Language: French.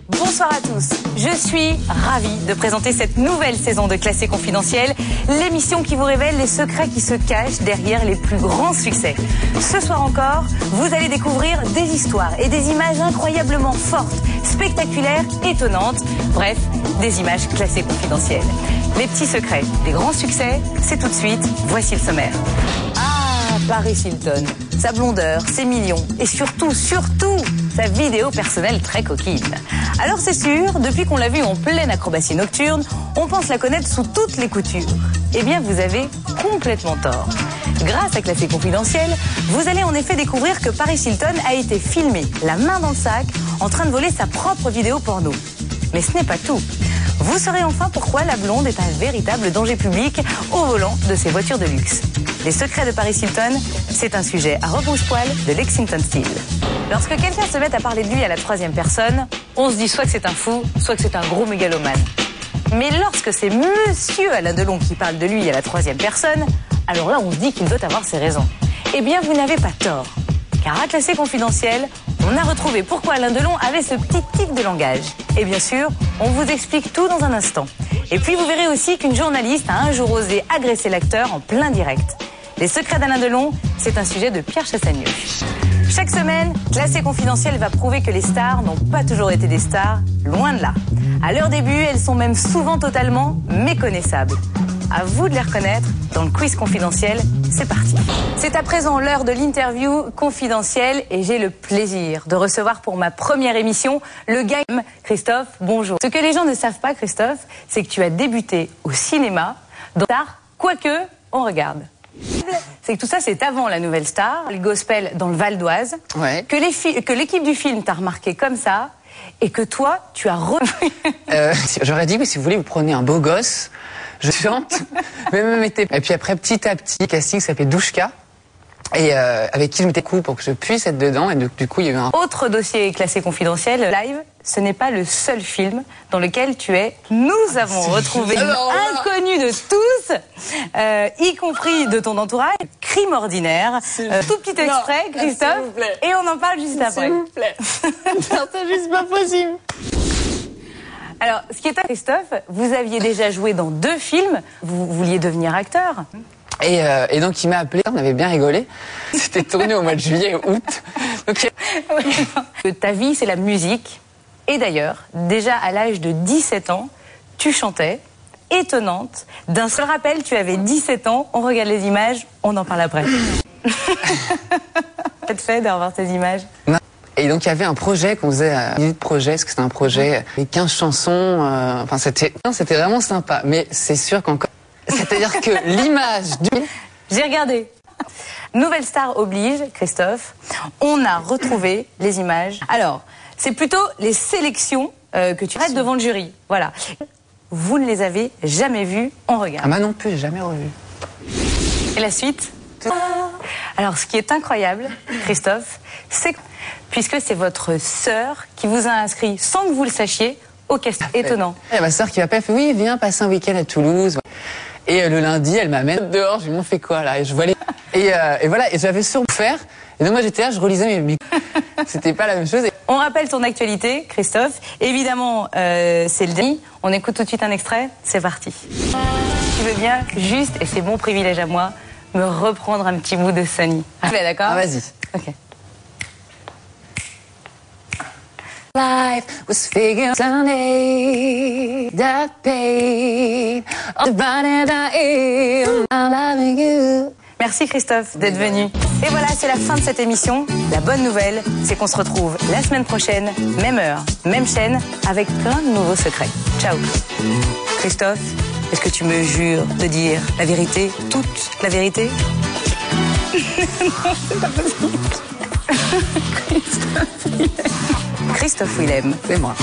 Bonsoir à tous, je suis ravie de présenter cette nouvelle saison de Classé Confidentiel, l'émission qui vous révèle les secrets qui se cachent derrière les plus grands succès. Ce soir encore, vous allez découvrir des histoires et des images incroyablement fortes, spectaculaires, étonnantes, bref, des images classées confidentielles. Les petits secrets des grands succès, c'est tout de suite, voici le sommaire. Paris Hilton, sa blondeur, ses millions et surtout, sa vidéo personnelle très coquine. Alors c'est sûr, depuis qu'on l'a vue en pleine acrobatie nocturne, on pense la connaître sous toutes les coutures. Eh bien, vous avez complètement tort. Grâce à Classé Confidentiel, vous allez en effet découvrir que Paris Hilton a été filmé, la main dans le sac, en train de voler sa propre vidéo porno. Mais ce n'est pas tout. Vous saurez enfin pourquoi la blonde est un véritable danger public au volant de ses voitures de luxe. Les secrets de Paris Hilton, c'est un sujet à rebrousse-poil de Lexington Steele. Lorsque quelqu'un se met à parler de lui à la troisième personne, on se dit soit que c'est un fou, soit que c'est un gros mégalomane. Mais lorsque c'est Monsieur Alain Delon qui parle de lui à la troisième personne, alors là on se dit qu'il doit avoir ses raisons. Eh bien vous n'avez pas tort, car à Classé Confidentiel, on a retrouvé pourquoi Alain Delon avait ce petit tic de langage. Et bien sûr, on vous explique tout dans un instant. Et puis vous verrez aussi qu'une journaliste a un jour osé agresser l'acteur en plein direct. Les secrets d'Alain Delon, c'est un sujet de Pierre Chassagneux. Chaque semaine, Classé Confidentiel va prouver que les stars n'ont pas toujours été des stars, loin de là. À leur début, elles sont même souvent totalement méconnaissables. À vous de les reconnaître dans le quiz confidentiel, c'est parti. C'est à présent l'heure de l'interview confidentielle et j'ai le plaisir de recevoir pour ma première émission le game Christophe, bonjour. Ce que les gens ne savent pas, Christophe, c'est que tu as débuté au cinéma dans Star, quoique on regarde. C'est que tout ça, c'est avant la nouvelle star, le gospel dans le Val d'Oise, ouais. Que l'équipe du film t'a remarqué comme ça, et que toi, tu as J'aurais dit, oui, si vous voulez, vous prenez un beau gosse, je chante, même été... Et puis après, petit à petit, le casting s'appelait Douchka, et avec qui je m'étais coupé pour que je puisse être dedans, et du coup, il y a eu un... Autre dossier Classé Confidentiel, live, ce n'est pas le seul film dans lequel tu es. Nous avons retrouvé inconnu de tous, y compris de ton entourage, Crime ordinaire. Tout petit extrait, Christophe, et on en parle juste après. S'il vous plaît. C'est juste pas possible. Alors, ce qui est à Christophe, vous aviez déjà joué dans 2 films, vous vouliez devenir acteur. Et donc il m'a appelé, on avait bien rigolé. C'était tourné au mois de juillet et août. Donc... Ta vie, c'est la musique. Et d'ailleurs, déjà à l'âge de 17 ans, tu chantais, étonnante. D'un seul rappel, tu avais 17 ans, on regarde les images, on en parle après. Ça te fait de revoir tes images? Non. Et donc il y avait un projet qu'on faisait, parce que c'était un projet avec 15 chansons, enfin c'était vraiment sympa. Mais c'est sûr qu'encore... C'est-à-dire que l'image du... J'ai regardé. Nouvelle star oblige, Christophe. On a retrouvé les images. Alors, c'est plutôt les sélections que tu arrêtes devant le jury. Voilà. Vous ne les avez jamais vues, on regarde. Ah, moi non plus, j'ai jamais revu. Et la suite? Alors, ce qui est incroyable, Christophe, c'est que, puisque c'est votre sœur qui vous a inscrit, sans que vous le sachiez, au casting. Étonnant. Il y a ma sœur qui m'appelle, fait oui, viens passer un week-end à Toulouse. Et le lundi, elle m'amène dehors, je lui dis, on fait quoi là? Et je vois les... et voilà, et j'avais sur faire. Et donc moi j'étais là, je relisais mes... C'était pas la même chose. On rappelle ton actualité, Christophe. Évidemment, c'est le dernier. On écoute tout de suite un extrait. C'est parti. Tu veux bien, juste, et c'est mon privilège à moi, me reprendre un petit bout de Sunny. Tu es d'accord? Ah, vas-y. Ok. Life was figured Sunday, that pain, the body that I'm loving you. Merci Christophe d'être venu. Et voilà, c'est la fin de cette émission. La bonne nouvelle, c'est qu'on se retrouve la semaine prochaine, même heure, même chaîne, avec plein de nouveaux secrets. Ciao. Christophe, est-ce que tu me jures de dire la vérité, toute la vérité? Non, c'est pas possible. Christophe Willem. C'est moi.